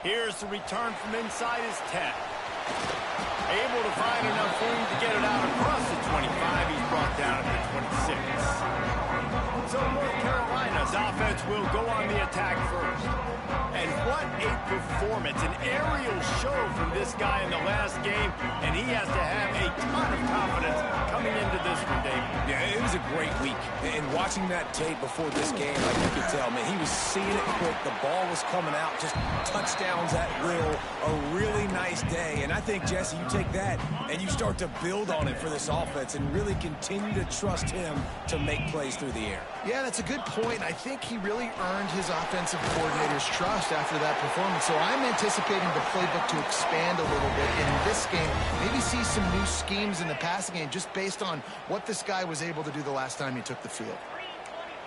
Here's the return from inside his 10. Able to find enough room to get it out across the 25. He's brought down at the 26. So North Carolina's offense will go on the attack first. And what a performance, an aerial show from this guy in the last game, and he has to have a ton of confidence coming into this one, David. Yeah, it was a great week. And watching that tape before this game, like you could tell, man, he was seeing it quick. The ball was coming out, just touchdowns at will. A really nice day. And I think, Jesse, you take that and you start to build on it for this offense and really continue to trust him to make plays through the air. Yeah, that's a good point. I think he really earned his offensive coordinator's trust after that performance. So I'm anticipating the playbook to expand a little bit in this game. Maybe see some new schemes in the passing game just based on what this guy was able to do the last time he took the field.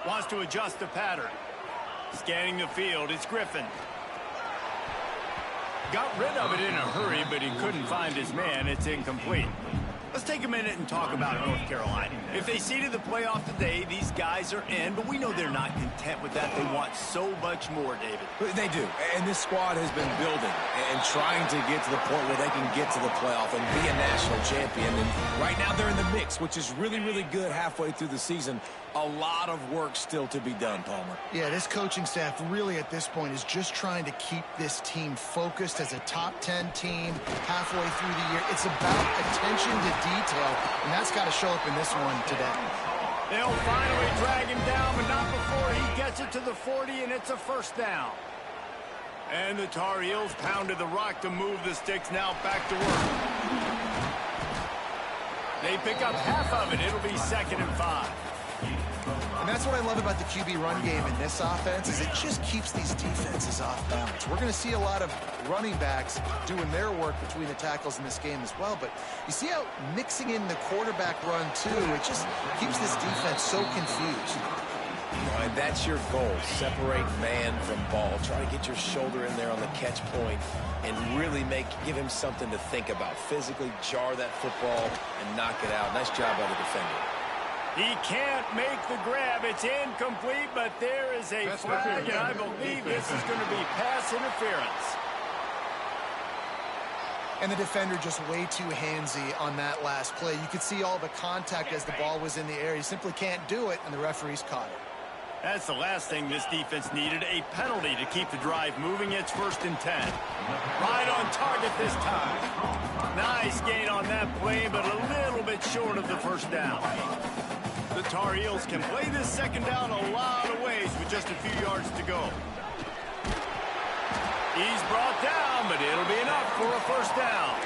Wants to adjust the pattern. Scanning the field, it's Griffin. Got rid of it in a hurry, but he couldn't find his man. It's incomplete. Let's take a minute and talk about North Carolina. If they seeded the playoff today, these guys are in, but we know they're not content with that. They want so much more, David. They do, and this squad has been building and trying to get to the point where they can get to the playoff and be a national champion. And right now they're in the mix, which is really, really good halfway through the season. A lot of work still to be done, Palmer. Yeah, this coaching staff really at this point is just trying to keep this team focused as a top 10 team halfway through the year. It's about attention to detail, and that's got to show up in this one today. They'll finally drag him down, but not before he gets it to the 40, and it's a first down. And the Tar Heels pounded the rock to move the sticks. Now back to work. They pick up half of it. It'll be 2nd and 5. And that's what I love about the QB run game in this offense is it just keeps these defenses off balance. We're going to see a lot of running backs doing their work between the tackles in this game as well. But you see how mixing in the quarterback run, too, it just keeps this defense so confused. And that's your goal. Separate man from ball. Try to get your shoulder in there on the catch point and really give him something to think about. Physically jar that football and knock it out. Nice job by the defender. He can't make the grab. It's incomplete, but there is a flag, and I believe this is going to be pass interference. And the defender just way too handsy on that last play. You could see all the contact as the ball was in the air. He simply can't do it, and the referee's caught it. That's the last thing this defense needed, a penalty to keep the drive moving. It's 1st and 10. Right on target this time. Nice gain on that play, but a little bit short of the first down. The Tar Heels can play this 2nd down a lot of ways with just a few yards to go. He's brought down, but it'll be enough for a 1st down.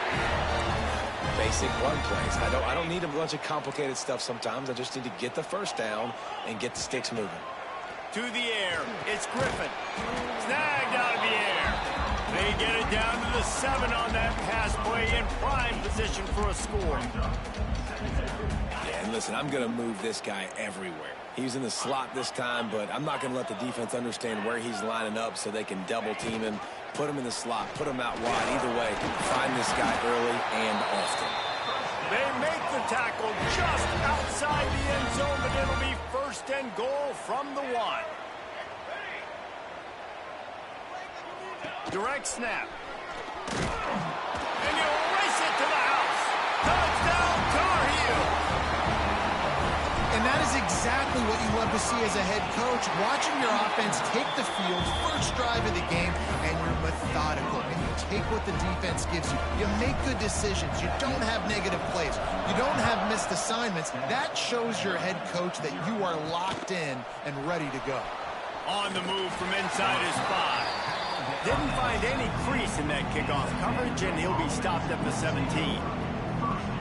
Basic run plays. I don't need a bunch of complicated stuff sometimes. I just need to get the 1st down and get the sticks moving. To the air, it's Griffin. Snagged out of the air. They get it down to the 7 on that pass play in prime position for a score. And listen, I'm going to move this guy everywhere. He's in the slot this time, but I'm not going to let the defense understand where he's lining up so they can double team him, put him in the slot, put him out wide. Either way, find this guy early and often. They make the tackle just outside the end zone, but it'll be 1st and goal from the 1. Direct snap. And he'll race it to the house. Touchdown, Tar Heels. And that is exactly what you love to see as a head coach, watching your offense take the field, first drive of the game, and you're methodical, and you take what the defense gives you. You make good decisions. You don't have negative plays. You don't have missed assignments. That shows your head coach that you are locked in and ready to go. On the move from inside his 5. Didn't find any crease in that kickoff coverage, and he'll be stopped at the 17.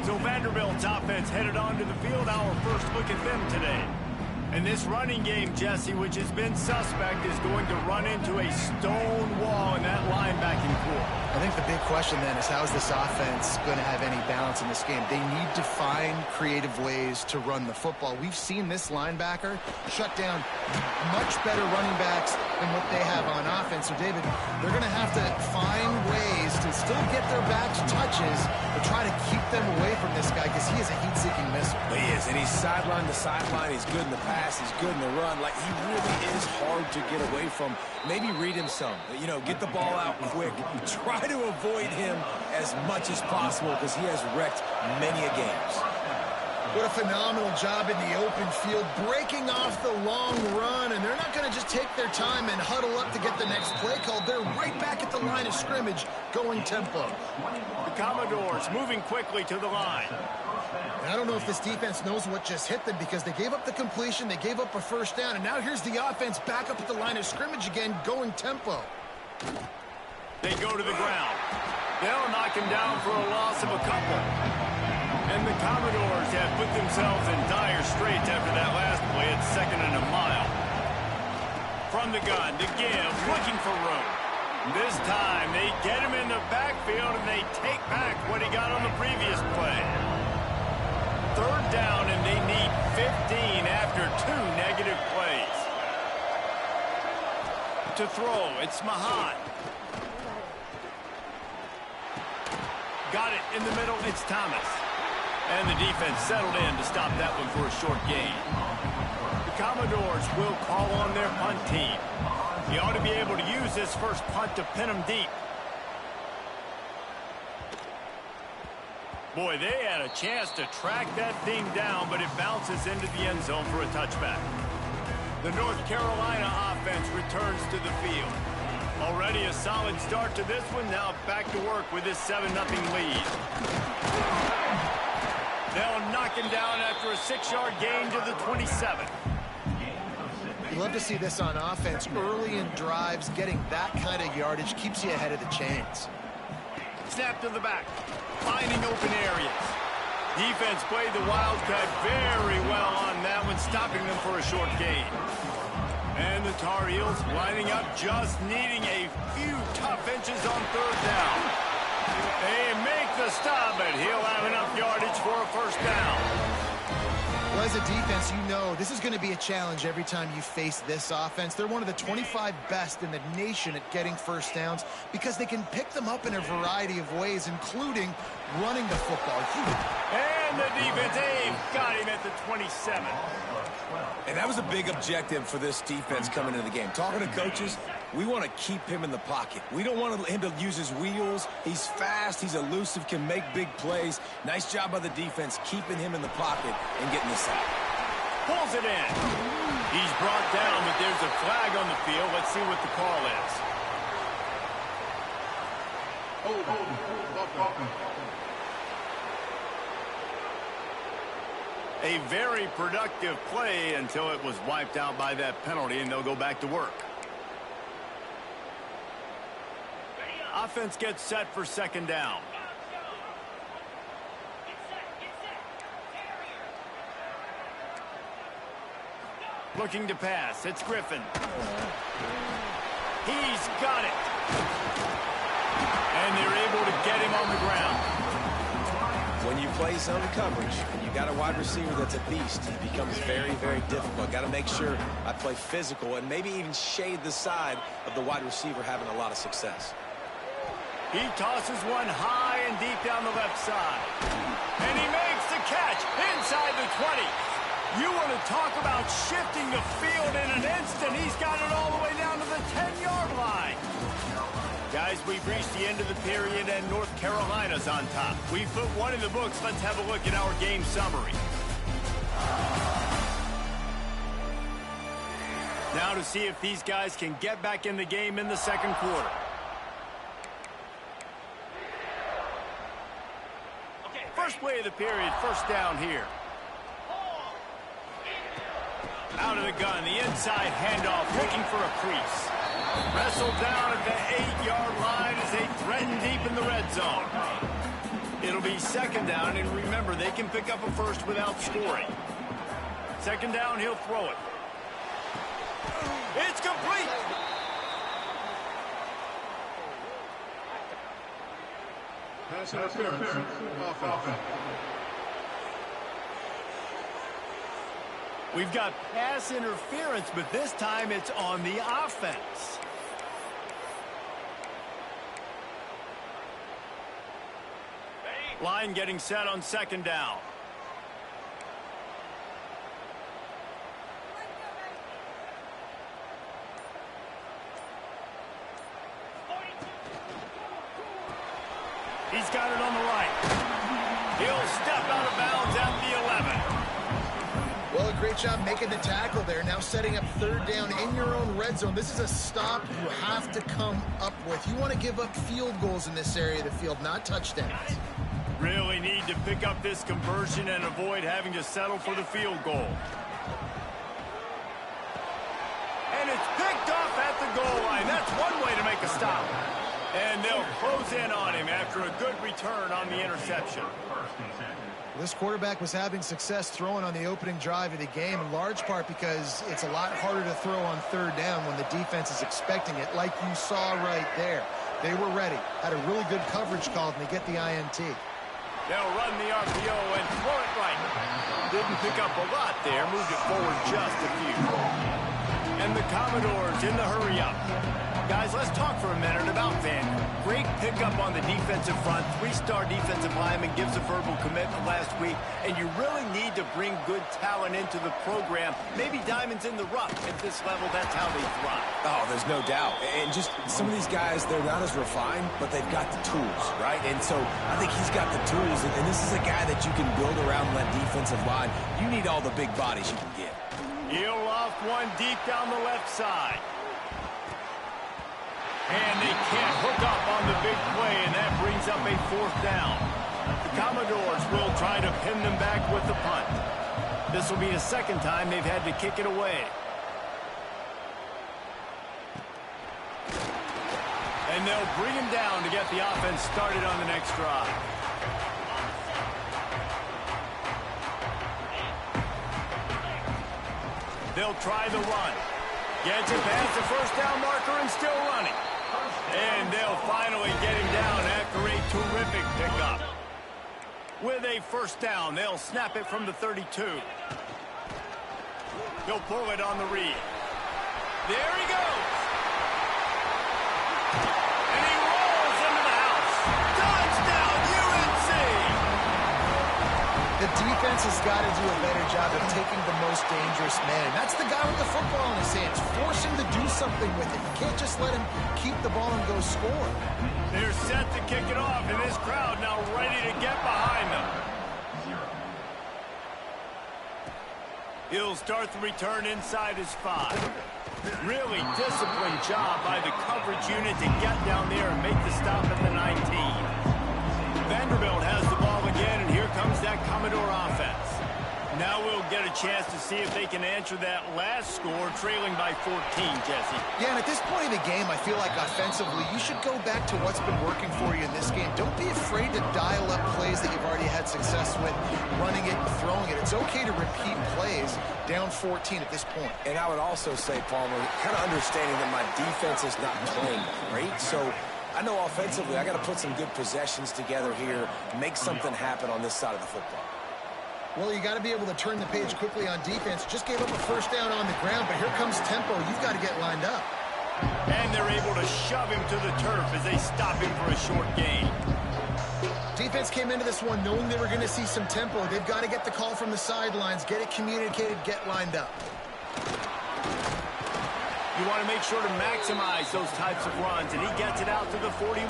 So Vanderbilt's offense headed onto the field. Our first look at them today. And this running game, Jesse, which has been suspect, is going to run into a stone wall in that linebacking core. I think the big question then is how is this offense going to have any balance in this game? They need to find creative ways to run the football. We've seen this linebacker shut down much better running backs than what they have on offense. offense. So, David, they're going to have to find ways to still get their backs touches, but try to keep them away from this guy because he is a heat-seeking missile. He is, and he's sideline to sideline. He's good in the pass. He's good in the run. Like, he really is hard to get away from. Maybe read him some. You know, get the ball out quick. Try to avoid him as much as possible because he has wrecked many a games. What a phenomenal job in the open field, breaking off the long run, and they're not going to just take their time and huddle up to get the next play called. They're right back at the line of scrimmage, going tempo. The Commodores moving quickly to the line. I don't know if this defense knows what just hit them because they gave up the completion, they gave up a first down, and now here's the offense back up at the line of scrimmage again, going tempo. They go to the ground. They'll knock him down for a loss of a couple. And the Commodores have put themselves in dire straits after that last play at 2nd and a mile. From the gun to give, looking for room. This time they get him in the backfield and they take back what he got on the previous play. 3rd down and they need 15 after 2 negative plays. To throw, it's Mahan. Got it in the middle, it's Thomas. And the defense settled in to stop that one for a short gain. The Commodores will call on their punt team. He ought to be able to use this first punt to pin them deep. Boy, they had a chance to track that thing down, but it bounces into the end zone for a touchback. The North Carolina offense returns to the field. Already a solid start to this one. Now back to work with this 7-0 lead. They'll knock him down after a 6-yard gain to the 27. You love to see this on offense. Early in drives, getting that kind of yardage keeps you ahead of the chains. Snap to the back, finding open areas. Defense played the Wildcat very well on that one, stopping them for a short gain. And the Tar Heels lining up, just needing a few tough inches on 3rd down. They make the stop, but he'll have enough yardage for a first down. Well, as a defense, you know this is going to be a challenge every time you face this offense. They're one of the 25 best in the nation at getting first downs because they can pick them up in a variety of ways, including running the football. And the defense, got him at the 27. And that was a big objective for this defense coming into the game. Talking to coaches, we want to keep him in the pocket. We don't want him to use his wheels. He's fast, he's elusive, can make big plays. Nice job by the defense keeping him in the pocket and getting the sack. Pulls it in. He's brought down, but there's a flag on the field. Let's see what the call is. A very productive play until it was wiped out by that penalty, and they'll go back to work. Offense gets set for 2nd down. Looking to pass. It's Griffin. He's got it. And they're able to get him on the ground. When you play zone coverage and you got a wide receiver that's a beast, it becomes very, very difficult. Got to make sure I play physical and maybe even shade the side of the wide receiver having a lot of success. He tosses one high and deep down the left side. And he makes the catch inside the 20. You want to talk about shifting the field in an instant. He's got it all the way down to the 10-yard line. Guys, we've reached the end of the period, and North Carolina's on top. We've put one in the books. Let's have a look at our game summary. Now to see if these guys can get back in the game in the 2nd quarter. First play of the period, first down here. Out of the gun, the inside handoff, looking for a crease. Wrestled down at the 8-yard line as they threaten deep in the red zone. It'll be 2nd down, and remember, they can pick up a first without scoring. 2nd down, he'll throw it. It's complete. Pass interference. Offense. We've got pass interference, but this time it's on the offense. Line getting set on second down. He's got it on the right. He'll step out of bounds at the 11. Well, a great job making the tackle there. Now setting up third down in your own red zone. This is a stop you have to come up with. You want to give up field goals in this area of the field, not touchdowns. Really need to pick up this conversion and avoid having to settle for the field goal. And it's picked off at the goal line. That's one way to make a stop. And they'll close in on him after a good return on the interception. This quarterback was having success throwing on the opening drive of the game, in large part because it's a lot harder to throw on third down when the defense is expecting it, like you saw right there. They were ready, had a really good coverage call, and they get the INT. They'll run the RPO and throw it right. Didn't pick up a lot there, moved it forward just a few. And the Commodores in the hurry-up. Guys, let's talk for a minute about Vander. Great pickup on the defensive front. Three-star defensive lineman gives a verbal commitment last week, and you really need to bring good talent into the program. Maybe diamonds in the rough. At this level, that's how they thrive. Oh, there's no doubt. And just some of these guys, they're not as refined, but they've got the tools, right? And so I think he's got the tools, and this is a guy that you can build around that defensive line. You need all the big bodies you can get. He'll loft one deep down the left side. And they can't hook up on the big play, and that brings up a fourth down. The Commodores will try to pin them back with the punt. This will be the second time they've had to kick it away. And they'll bring him down to get the offense started on the next drive. They'll try the run. Gets it past the first down marker and still running. And they'll finally get him down after a terrific pickup. With a first down, they'll snap it from the 32. He'll pull it on the read. There he goes. And he rolls into the house. Touchdown, UNC! The defense has got to do a better job of taking the most dangerous man. And that's the guy with the football in his hands. Force him to do something with it. You can't just let him keep the ball and go score. They're set to kick it off, and this crowd now ready to get behind them. He'll start the return inside his 5. Really disciplined job by the coverage unit to get down there and make the stop at the 19. Vanderbilt has the ball again, and here comes that Commodore offense. Now we'll get a chance to see if they can answer that last score, trailing by 14, Jesse. Yeah, and at this point in the game, I feel like offensively, you should go back to what's been working for you in this game. Don't be afraid to dial up plays that you've already had success with, running it and throwing it. It's okay to repeat plays down 14 at this point. And I would also say, Palmer, kind of understanding that my defense is not playing great, so I know offensively I got to put some good possessions together here, make something happen on this side of the football. Well, you got to be able to turn the page quickly on defense. Just gave up a first down on the ground, but here comes tempo. You've got to get lined up. And they're able to shove him to the turf as they stop him for a short gain. Defense came into this one knowing they were going to see some tempo. They've got to get the call from the sidelines, get it communicated, get lined up. You want to make sure to maximize those types of runs, and he gets it out to the 41.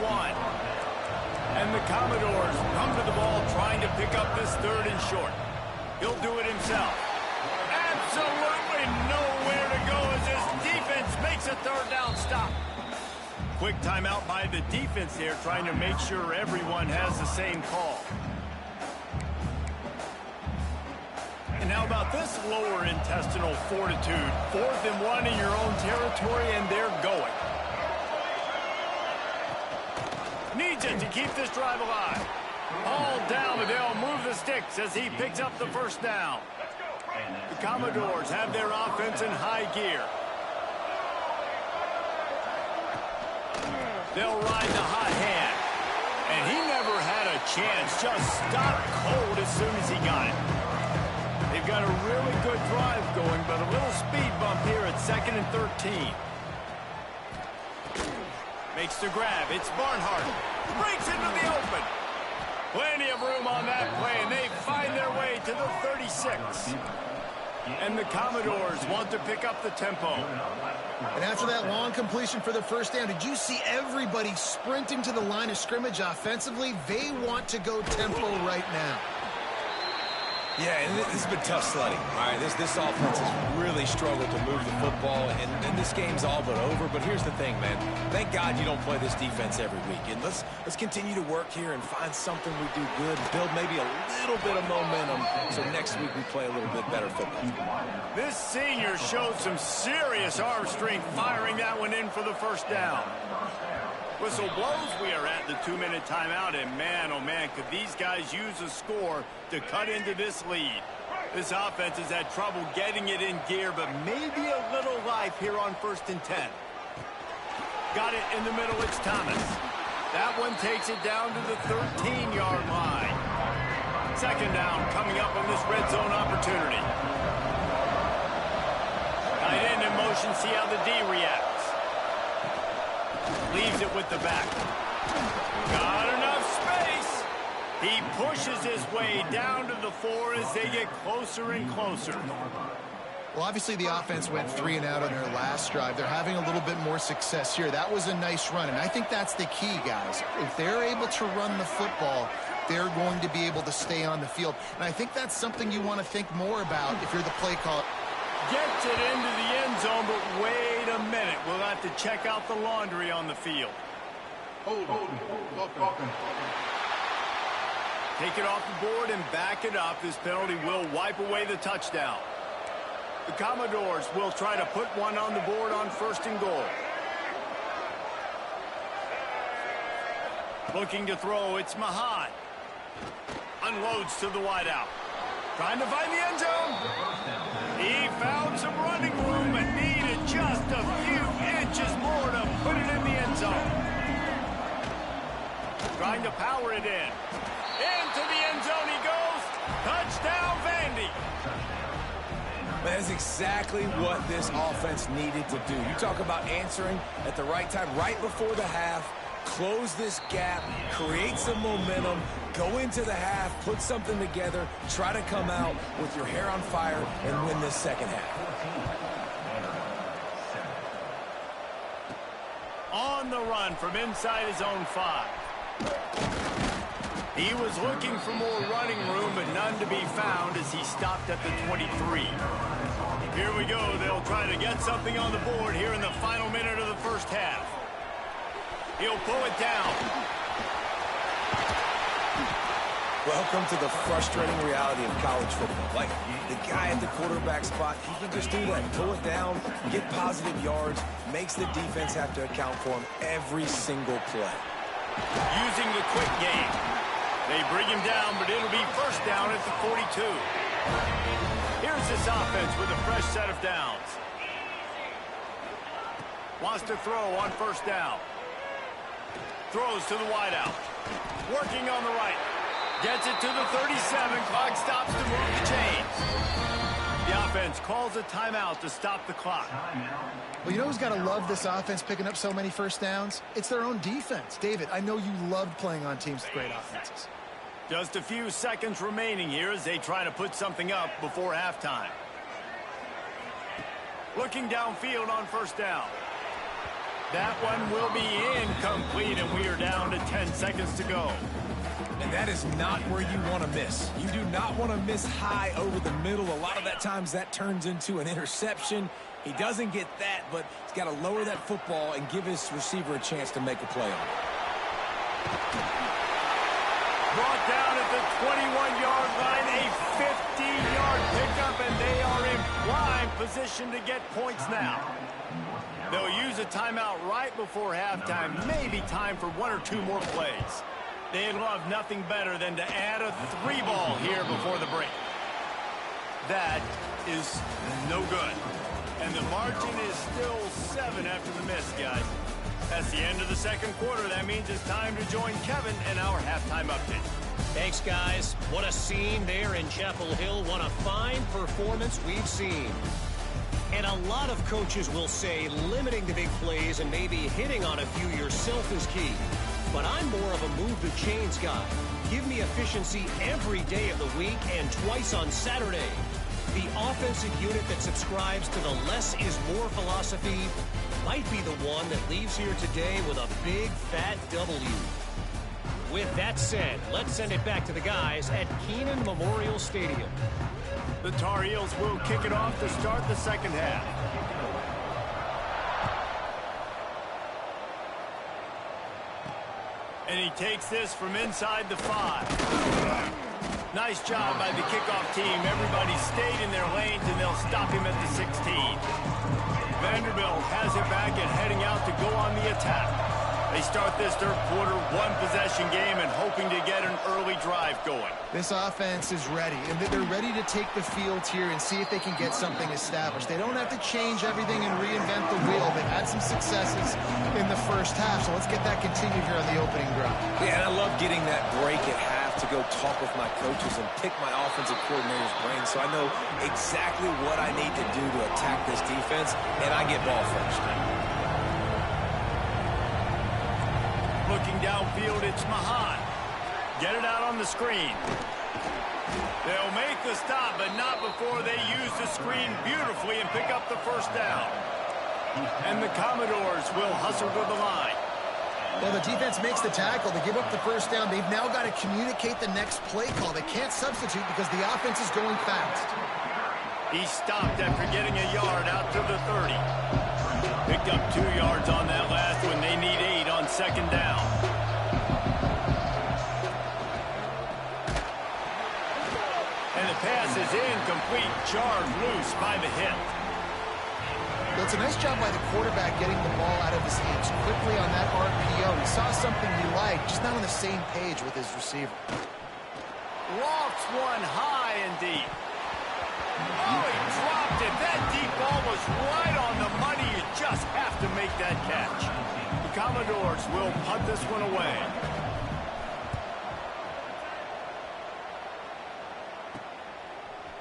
And the Commodores come to the ball trying to pick up this third and short. He'll do it himself. Absolutely nowhere to go as this defense makes a third down stop. Quick timeout by the defense there, trying to make sure everyone has the same call. And how about this lower intestinal fortitude? 4th and 1 in your own territory, and they're going. Needs it to keep this drive alive. All down, but they'll move the sticks as he picks up the first down. The Commodores have their offense in high gear. They'll ride the hot hand. And he never had a chance. Just stopped cold as soon as he got it. They've got a really good drive going, but a little speed bump here at 2nd and 13. Makes the grab. It's Barnhart. Breaks into the open. Plenty of room on that play, and they find their way to the 36. And the Commodores want to pick up the tempo. And after that long completion for the first down, did you see everybody sprinting to the line of scrimmage offensively? They want to go tempo right now. Yeah, and this has been tough sledding. All right, this offense has really struggled to move the football, and this game's all but over. But here's the thing, man. Thank God you don't play this defense every week. And let's continue to work here and find something we do good and build maybe a little bit of momentum so next week we play a little bit better football. This senior showed some serious arm strength firing that one in for the first down. Whistle blows, we are at the 2-minute timeout, and man, oh man, could these guys use a score to cut into this lead. This offense has had trouble getting it in gear, but maybe a little life here on 1st and 10. Got it in the middle, it's Thomas. That one takes it down to the 13-yard line. 2nd down coming up on this red zone opportunity. Tight end in motion, see how the D reacts. Leaves it with the back. Got enough space. He pushes his way down to the 4 as they get closer and closer. Well, obviously the offense went 3 and out on their last drive. They're having a little bit more success here. That was a nice run, and I think that's the key, guys. If they're able to run the football, they're going to be able to stay on the field. And I think that's something you want to think more about if you're the play caller. Gets it into the end zone, but wait a minute. We'll have to check out the laundry on the field. Hold. Take it off the board and back it up. This penalty will wipe away the touchdown. The Commodores will try to put one on the board on 1st and goal. Looking to throw, it's Mahan. Unloads to the wideout. Trying to find the end zone. He found some running room and needed just a few inches more to put it in the end zone. Trying to power it in. Into the end zone he goes. Touchdown, Vandy. That's exactly what this offense needed to do. You talk about answering at the right time, right before the half. Close this gap, create some momentum, go into the half, put something together, try to come out with your hair on fire and win this second half. On the run from inside his own 5. He was looking for more running room, but none to be found as he stopped at the 23. Here we go. They'll try to get something on the board here in the final minute of the first half. He'll pull it down. Welcome to the frustrating reality of college football. Like, the guy at the quarterback spot, he can just do that. Pull it down, get positive yards, makes the defense have to account for him every single play. Using the quick game. They bring him down, but it'll be 1st down at the 42. Here's this offense with a fresh set of downs. Wants to throw on 1st down. Throws to the wideout. Working on the right. Gets it to the 37. Clock stops to move the chains. The offense calls a timeout to stop the clock. Well, you know who's got to love this offense picking up so many first downs? It's their own defense. David, I know you loved playing on teams with great offenses. Just a few seconds remaining here as they try to put something up before halftime. Looking downfield on 1st down. That one will be incomplete, and we are down to 10 seconds to go. And that is not where you want to miss. You do not want to miss high over the middle. A lot of that times that turns into an interception. He doesn't get that, but he's got to lower that football and give his receiver a chance to make a play on it. Brought down at the 21-yard line, a 50-yard pickup, and they are in prime position to get points now. They'll use a timeout right before halftime, maybe time for 1 or 2 more plays. They'd love nothing better than to add a 3-ball here before the break. That is no good. And the margin is still 7 after the miss, guys. That's the end of the 2nd quarter. That means it's time to join Kevin in our halftime update. Thanks, guys. What a scene there in Chapel Hill. What a fine performance we've seen. And a lot of coaches will say limiting the big plays and maybe hitting on a few yourself is key. but I'm more of a move the chains guy. Give me efficiency every day of the week and twice on Saturday. The offensive unit that subscribes to the less is more philosophy might be the one that leaves here today with a big fat W. With that said, let's send it back to the guys at Kenan Memorial Stadium. The Tar Heels will kick it off to start the second half. And he takes this from inside the 5. Nice job by the kickoff team. Everybody stayed in their lanes, and they'll stop him at the 16. Vanderbilt has it back and heading out to go on the attack. They start this third quarter one-possession game and hoping to get an early drive going. This offense is ready, and they're ready to take the field here and see if they can get something established. They don't have to change everything and reinvent the wheel. They've had some successes in the first half, so let's get that continued here on the opening drive. Yeah, and I love getting that break at half to go talk with my coaches and pick my offensive coordinator's brain so I know exactly what I need to do to attack this defense, and I get ball first. Looking downfield, it's Mahan. Get it out on the screen. They'll make the stop, but not before they use the screen beautifully and pick up the first down. And the Commodores will hustle to the line. Well, the defense makes the tackle. They give up the first down. They've now got to communicate the next play call. They can't substitute because the offense is going fast. He stopped after getting a yard out to the 30. Picked up 2 yards on that last one. They need 8 on second down. And the pass is incomplete. Jarred loose by the hip. Well, it's a nice job by the quarterback getting the ball out of his hands quickly on that RPO. He saw something he liked, just not on the same page with his receiver. Lofts one high and deep. Oh, he dropped it. That deep ball was right on the money. You just have to make that catch. The Commodores will punt this one away.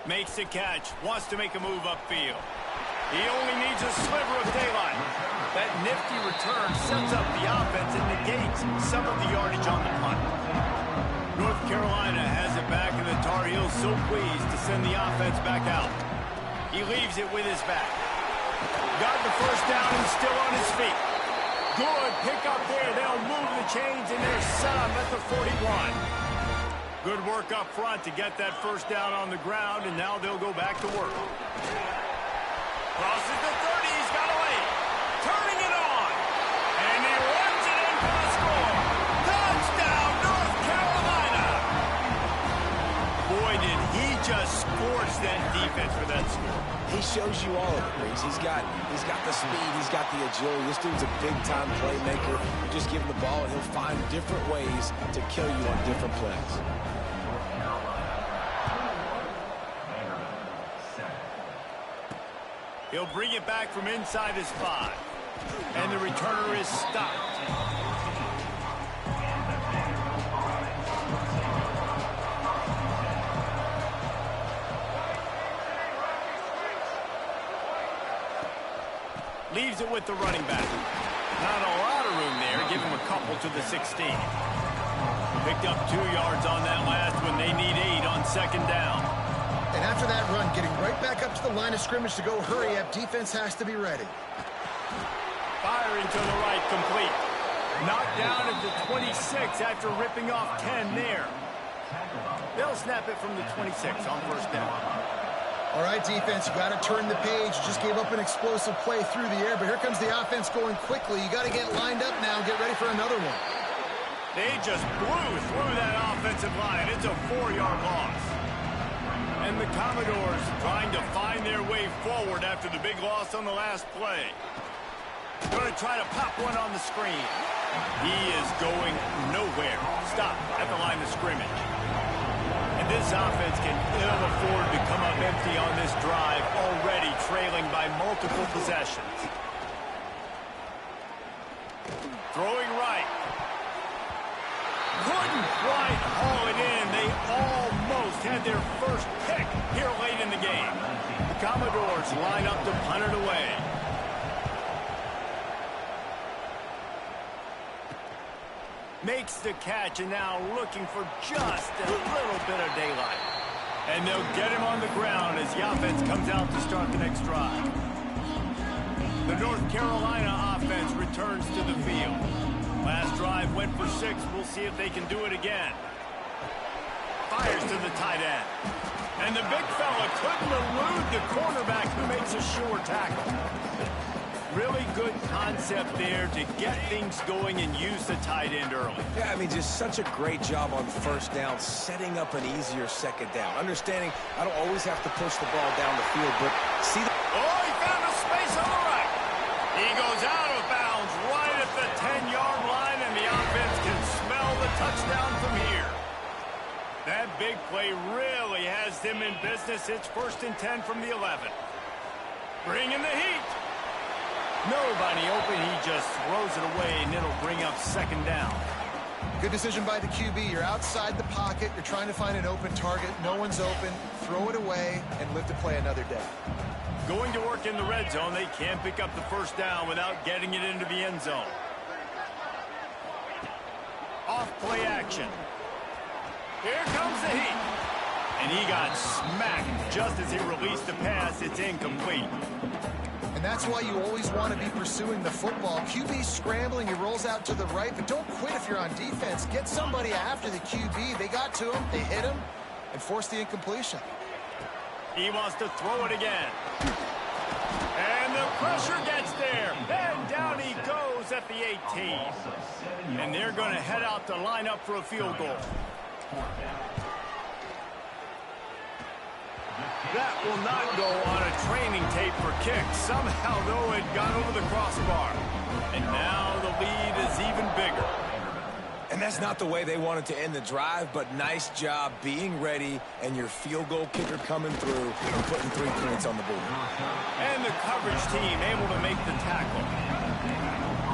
Makes the catch. Wants to make a move upfield. He only needs a sliver of daylight. That nifty return sets up the offense and negates some of the yardage on the punt. North Carolina has it back, and the Tar Heels so pleased to send the offense back out. He leaves it with his back. Got the first down and still on his feet. Good pick up there. They'll move the chains, and they're set up at the 41. Good work up front to get that first down on the ground, and now they'll go back to work. Crosses the 30. He's got away. Turning it on. And he runs it in for the score. Touchdown, North Carolina. Boy, did he just scorch that defense for that score. He shows you all of it, Reese. He's got the speed. He's got the agility. This dude's a big-time playmaker. You just give him the ball, and he'll find different ways to kill you on different plays. He'll bring it back from inside his 5. And the returner is stopped. Leaves it with the running back. Not a lot of room there. Give him a couple to the 16. Picked up 2 yards on that last one. They need 8 on second down. And after that run, getting right back up to the line of scrimmage to go hurry up, defense has to be ready. Firing to the right, complete. Knocked down at the 26 after ripping off 10 there. They'll snap it from the 26 on first down. All right, defense, you got to turn the page. Just gave up an explosive play through the air, but here comes the offense going quickly. You got to get lined up now and get ready for another one. They just blew through that offensive line. It's a 4-yard loss. And the Commodores trying to find their way forward after the big loss on the last play. Going to try to pop one on the screen. He is going nowhere. Stop at the line of scrimmage. And this offense can ill afford to come up empty on this drive, already trailing by multiple possessions. Throwing right. Couldn't quite haul it in. They almost had their first pick here late in the game. The Commodores line up to punt it away. Makes the catch and now looking for just a little bit of daylight. And they'll get him on the ground as the offense comes out to start the next drive. The North Carolina offense returns to the field. Last drive went for 6. We'll see if they can do it again. Fires to the tight end. And the big fella couldn't elude the cornerback who makes a sure tackle. Really good concept there to get things going and use the tight end early. Yeah, I mean, just such a great job on first down, setting up an easier second down. Understanding I don't always have to push the ball down the field, but see the... Oh, he found a space on the right. He goes out of bounds right at the 10-yard line, and the offense can smell the touchdown from here. That big play really has them in business. It's 1st and 10 from the 11. Bring in the heat. Nobody open. He just throws it away, and it'll bring up 2nd down. Good decision by the QB. You're outside the pocket. You're trying to find an open target. No one's open. Throw it away and live to play another day. Going to work in the red zone. They can't pick up the 1st down without getting it into the end zone. Off play action. Here comes the heat. And he got smacked just as he released the pass. It's incomplete. And that's why you always want to be pursuing the football. QB scrambling, he rolls out to the right, but don't quit if you're on defense. Get somebody after the QB. They got to him, they hit him, and forced the incompletion. He wants to throw it again. And the pressure gets there. And down he goes at the 18. And they're going to head out to line up for a field goal. That will not go on a training tape for kicks. Somehow, though, it got over the crossbar. And now the lead is even bigger. And that's not the way they wanted to end the drive, but nice job being ready and your field goal kicker coming through and putting 3 points on the board. And the coverage team able to make the tackle.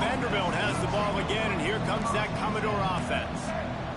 Vanderbilt has the ball again, and here comes that Commodore offense.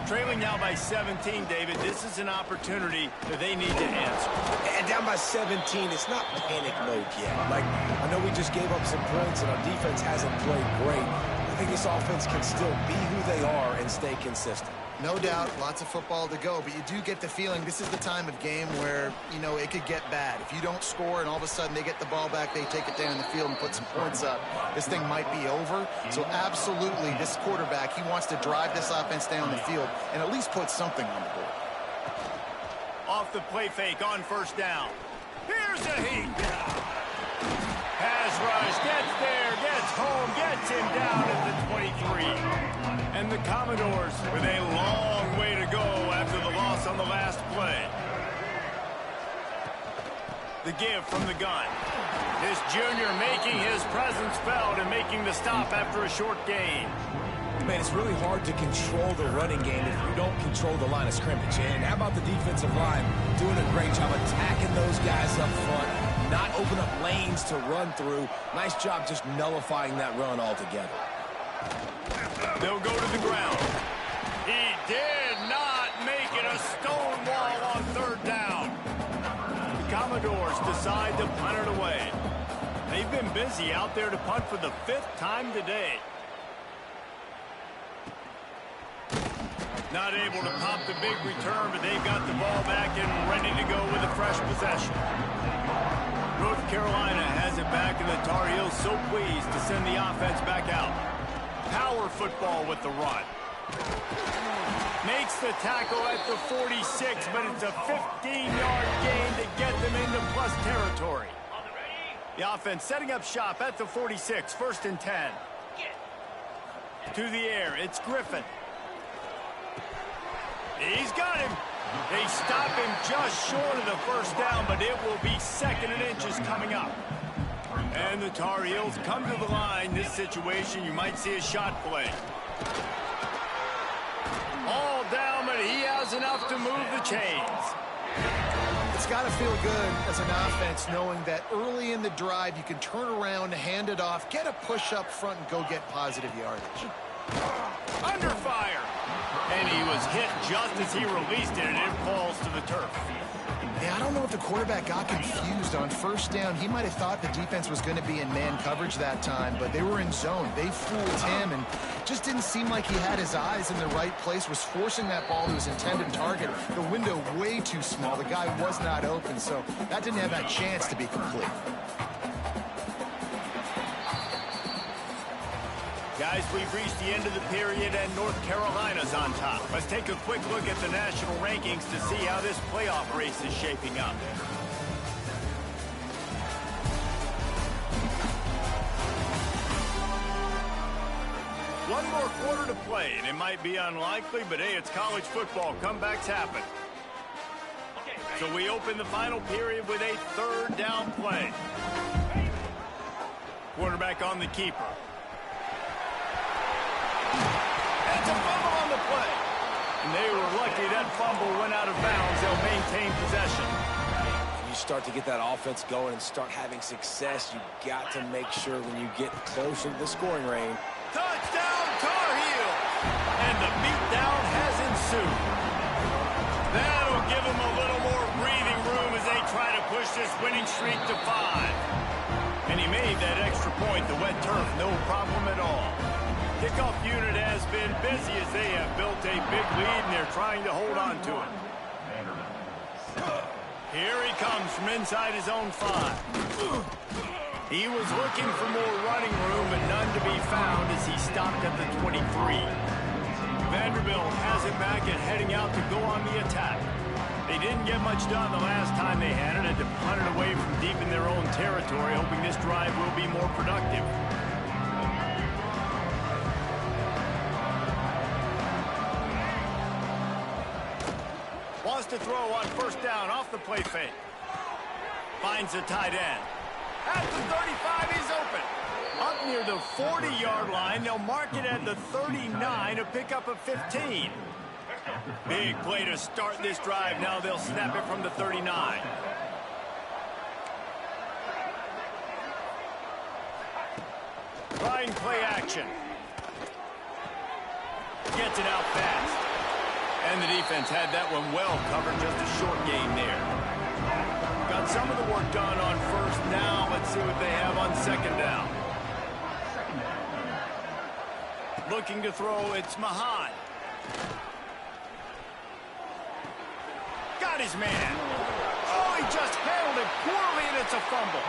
Trailing now by 17, David. This is an opportunity that they need to answer. And down by 17, it's not panic mode yet. Like, I know we just gave up some points and our defense hasn't played great. I think this offense can still be who they are and stay consistent. No doubt, lots of football to go, but you do get the feeling this is the time of game where, you know, it could get bad. If you don't score and all of a sudden they get the ball back, they take it down the field and put some points up, this thing might be over. So absolutely, this quarterback, he wants to drive this offense down the field and at least put something on the board. Off the play fake on 1st down. Here's a heat. Pass rush, gets there, gets home, gets him down at the 23. And the Commodores with a long way to go after the loss on the last play. The give from the gun. This junior making his presence felt and making the stop after a short gain. Man, it's really hard to control the running game if you don't control the line of scrimmage. And how about the defensive line doing a great job attacking those guys up front, not open up lanes to run through. Nice job just nullifying that run altogether. They'll go to the ground. He did not make it a stone wall on 3rd down. The Commodores decide to punt it away. They've been busy out there to punt for the 5th time today. Not able to pop the big return, but they've got the ball back and ready to go with a fresh possession. North Carolina has it back, and the Tar Heels so pleased to send the offense back out. Power football with the run. Makes the tackle at the 46, but it's a 15-yard gain to get them into plus territory. The offense setting up shop at the 46, 1st and 10. To the air, it's Griffin. He's got him. They stop him just short of the 1st down, but it will be 2nd and inches coming up. And the Tar Heels come to the line. This situation, you might see a shot play. All down, but he has enough to move the chains. It's got to feel good as an offense knowing that early in the drive you can turn around, hand it off, get a push up front, and go get positive yardage. Under fire. And he was hit just as he released it, and it falls to the turf. Yeah, I don't know if the quarterback got confused on 1st down. He might have thought the defense was going to be in man coverage that time, but they were in zone. They fooled him, and just didn't seem like he had his eyes in the right place, was forcing that ball to his intended target. The window way too small. The guy was not open, so that didn't have that chance to be complete. Guys, we've reached the end of the period, and North Carolina's on top. Let's take a quick look at the national rankings to see how this playoff race is shaping up. One more quarter to play, and it might be unlikely, but hey, it's college football. Comebacks happen. So we open the final period with a third down play. Quarterback on the keeper. That's a fumble on the play. And they were lucky that fumble went out of bounds. They'll maintain possession. You start to get that offense going and start having success, you got to make sure when you get closer to the scoring range. Touchdown, Tar Heels! And the beatdown has ensued. That'll give them a little more breathing room as they try to push this winning streak to 5. And he made that extra point, the wet turf, no problem at all. Kickoff unit has been busy as they have built a big lead, and they're trying to hold on to it. Here he comes from inside his own 5. He was looking for more running room, but none to be found as he stopped at the 23. Vanderbilt has it back and heading out to go on the attack. They didn't get much done the last time they had it, and to punt it away from deep in their own territory, hoping this drive will be more productive. Wants to throw on first down off the play fake. Finds the tight end. At the 35, he's open. Up near the 40-yard line, they'll mark it at the 39, a pickup of 15. Big play to start this drive. Now they'll snap it from the 39. Trying play action. Gets it out fast. And the defense had that one well covered, just a short gain there. Got some of the work done on first down. Let's see what they have on second down. Looking to throw, it's Mahan. Got his man. Oh, he just handled it poorly, and it's a fumble.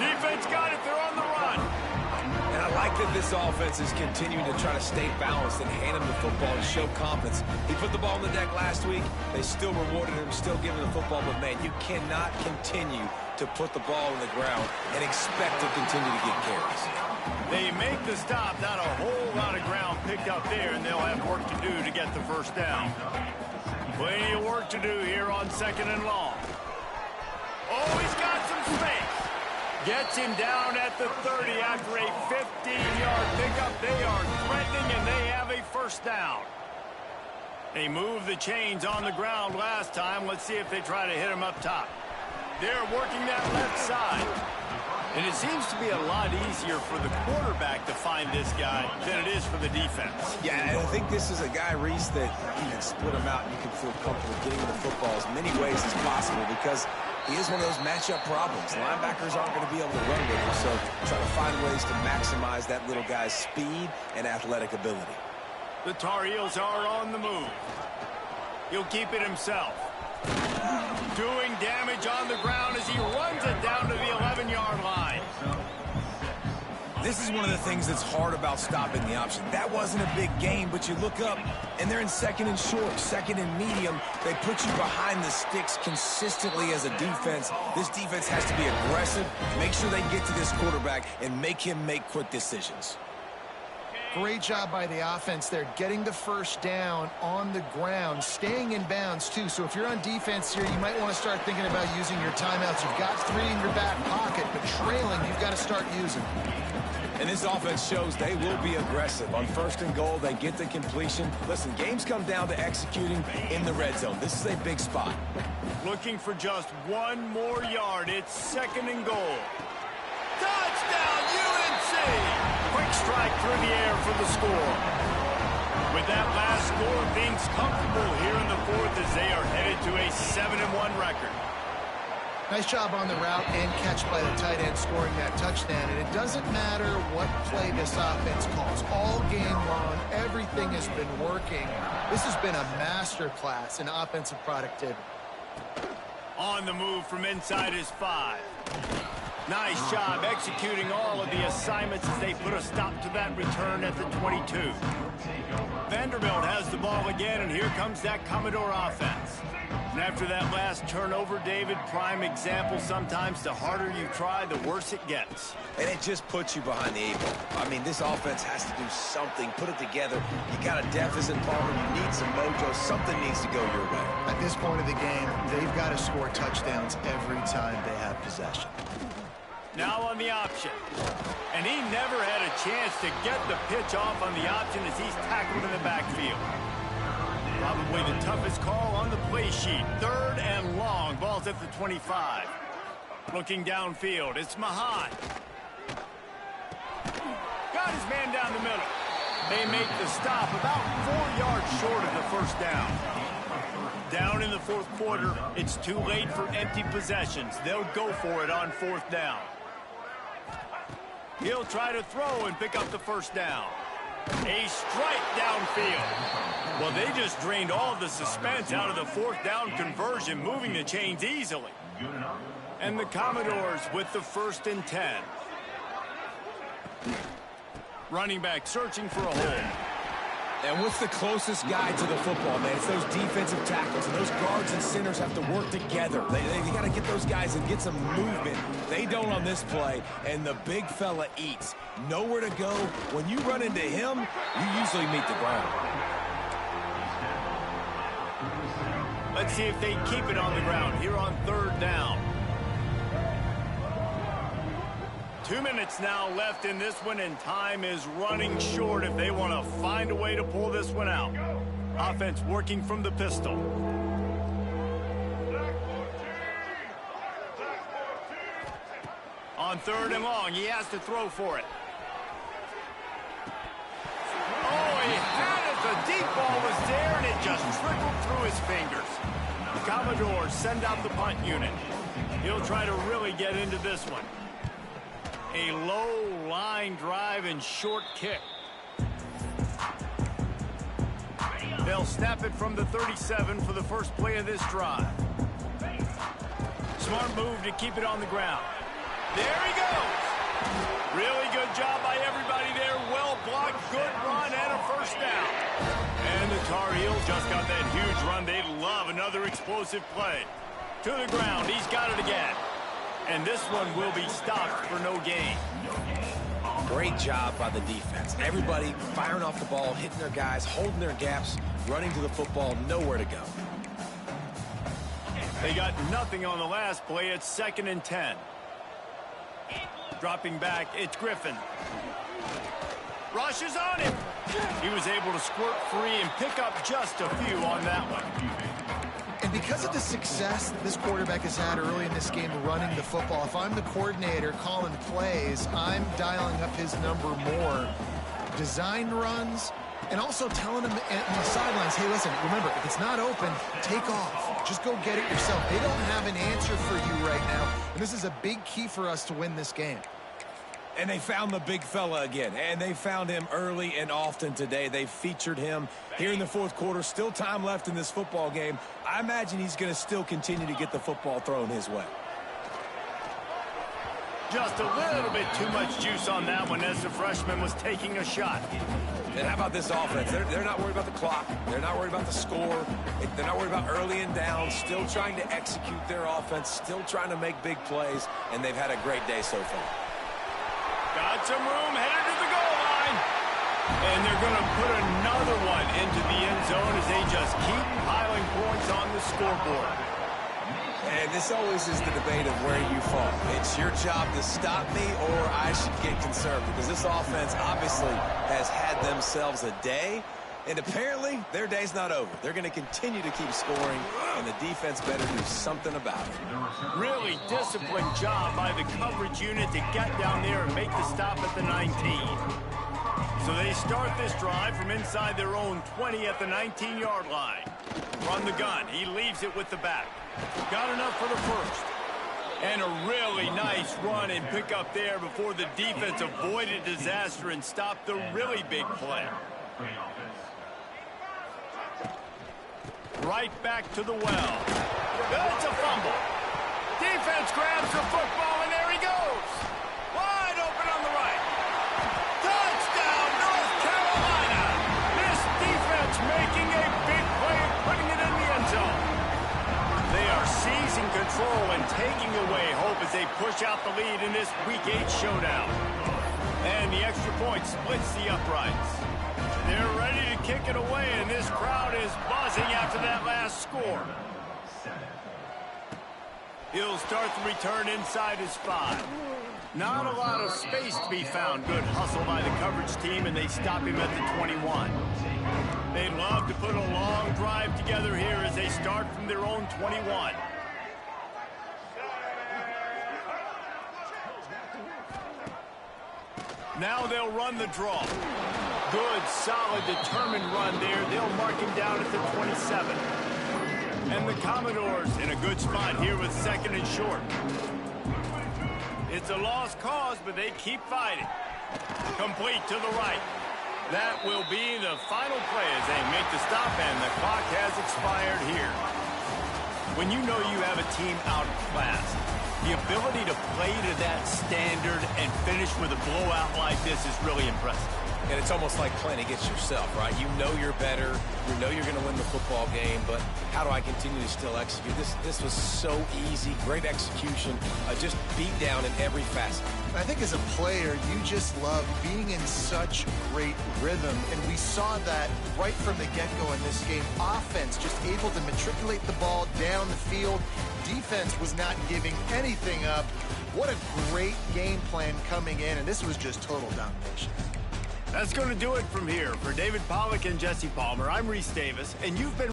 Defense got it. They're on the run. And I like that this offense is continuing to try to stay balanced and hand him the football and show confidence. He put the ball on the deck last week. They still rewarded him, still giving him the football. But, man, you cannot continue to put the ball on the ground and expect to continue to get carries. They make the stop. Not a whole lot of ground picked up there, and they'll have work to do to get the first down. Plenty of work to do here on second and long. Oh, he's got some space. Gets him down at the 30 after a 15-yard pickup. They are threatening, and they have a first down. They moved the chains on the ground last time. Let's see if they try to hit him up top. They're working that left side. And it seems to be a lot easier for the quarterback to find this guy than it is for the defense. Yeah, and I think this is a guy, Reese, that you can split him out and you can feel comfortable getting the football as many ways as possible because he is one of those matchup problems. Linebackers aren't going to be able to run with him, so try to find ways to maximize that little guy's speed and athletic ability. The Tar Heels are on the move. He'll keep it himself. Doing damage on the ground as he runs it down to the 11-yard line. This is one of the things that's hard about stopping the option. That wasn't a big gain, but you look up, and they're in second and short, second and medium. They put you behind the sticks consistently as a defense. This defense has to be aggressive, make sure they get to this quarterback, and make him make quick decisions. Great job by the offense there, getting the first down on the ground, staying in bounds, too. So if you're on defense here, you might want to start thinking about using your timeouts. You've got 3 in your back pocket, but trailing, you've got to start using. And this offense shows they will be aggressive. On first and goal, they get the completion. Listen, games come down to executing in the red zone. This is a big spot. Looking for just 1 more yard. It's second and goal. Touchdown, UNC! Quick strike through the air for the score. With that last score, things comfortable here in the fourth as they are headed to a 7-1 record. Nice job on the route and catch by the tight end scoring that touchdown. And it doesn't matter what play this offense calls. All game long, everything has been working. This has been a masterclass in offensive productivity. On the move from inside his 5. Nice job executing all of the assignments as they put a stop to that return at the 22. Vanderbilt has the ball again, and here comes that Commodore offense. And after that last turnover, David, prime example, sometimes the harder you try, the worse it gets. And it just puts you behind the 8 ball. I mean, this offense has to do something, put it together. You got a deficit, Palmer. You need some mojo. Something needs to go your way. At this point of the game, they've got to score touchdowns every time they have possession. Now on the option. And he never had a chance to get the pitch off on the option as he's tackled in the backfield. Probably the toughest call on the play sheet. 3rd and long. Ball's at the 25. Looking downfield, it's Mahan. Got his man down the middle. They make the stop about 4 yards short of the first down. Down in the 4th quarter, it's too late for empty possessions. They'll go for it on 4th down. He'll try to throw and pick up the first down. A strike downfield. Well, they just drained all of the suspense out of the 4th down conversion, moving the chains easily. And the Commodores with the 1st and 10. Running back searching for a hole. And what's the closest guy to the football, man? It's those defensive tackles, and those guards and centers have to work together. They got to get those guys and get some movement. They don't on this play, and the big fella eats. Nowhere to go. When you run into him, you usually meet the ground. Let's see if they keep it on the ground here on 3rd down. 2 minutes now left in this one, and time is running short if they want to find a way to pull this one out. Offense working from the pistol. On 3rd and long, he has to throw for it. Oh, he had it. The deep ball was there, and it just trickled through his fingers. The Commodores send out the punt unit. He'll try to really get into this one. A low line drive and short kick. They'll snap it from the 37 for the first play of this drive. Smart move to keep it on the ground. There he goes. Really good job by everybody there. Well blocked, good run, and a first down. And the Tar Heels just got that huge run. They'd love another explosive play. To the ground, he's got it again. And this one will be stopped for no gain. Great job by the defense. Everybody firing off the ball, hitting their guys, holding their gaps, running to the football, nowhere to go. They got nothing on the last play. It's 2nd and 10. Dropping back, it's Griffin. Rushes on him. He was able to squirt free and pick up just a few on that one. And because of the success this quarterback has had early in this game running the football, if I'm the coordinator calling plays, I'm dialing up his number more. Design runs, and also telling him on the sidelines, hey, listen, remember, if it's not open, take off. Just go get it yourself. They don't have an answer for you right now, and this is a big key for us to win this game. And they found the big fella again, and they found him early and often today. They featured him here in the 4th quarter. Still time left in this football game. I imagine he's going to still continue to get the football thrown his way. Just a little bit too much juice on that one as the freshman was taking a shot. And how about this offense? They're not worried about the clock. They're not worried about the score. They're not worried about early and down. Still trying to execute their offense. Still trying to make big plays. And they've had a great day so far. Got some room, headed to the goal line. And they're going to put another one into the end zone as they just keep piling points on the scoreboard. And this always is the debate of where you fall. It's your job to stop me or I should get concerned, because this offense obviously has had themselves a day, and apparently their day's not over. They're going to continue to keep scoring, and the defense better do something about it. Really disciplined job by the coverage unit to get down there and make the stop at the 19. So they start this drive from inside their own 20 at the 19-yard line. Run the gun. He leaves it with the back. Got enough for the first. And a really nice run and pick up there before the defense avoided disaster and stopped the really big play. Right back to the well. It's a fumble. Defense grabs the football, and there he goes. Wide open on the right. Touchdown, North Carolina. This defense making a big play and putting it in the end zone. They are seizing control and taking away hope as they push out the lead in this Week 8 showdown. And the extra point splits the uprights. They're ready to kick it away, and this crowd is buzzing after that last score. He'll start the return inside his 5. Not a lot of space to be found. Good hustle by the coverage team, and they stop him at the 21. They'd love to put a long drive together here as they start from their own 21. Now they'll run the draw. Good, solid, determined run there. They'll mark him down at the 27. And the Commodores in a good spot here with 2nd and short. It's a lost cause, but they keep fighting. Complete to the right. That will be the final play as they make the stop, and the clock has expired here. When you know you have a team outclassed, the ability to play to that standard and finish with a blowout like this is really impressive. And it's almost like playing against yourself, right? You know you're better. You know you're going to win the football game, but how do I continue to still execute? This was so easy. Great execution. Just beat down in every facet. I think as a player, you just love being in such great rhythm, and we saw that right from the get-go in this game. Offense just able to matriculate the ball down the field. Defense was not giving anything up. What a great game plan coming in, and this was just total domination. That's going to do it from here. For David Pollack and Jesse Palmer, I'm Reese Davis, and you've been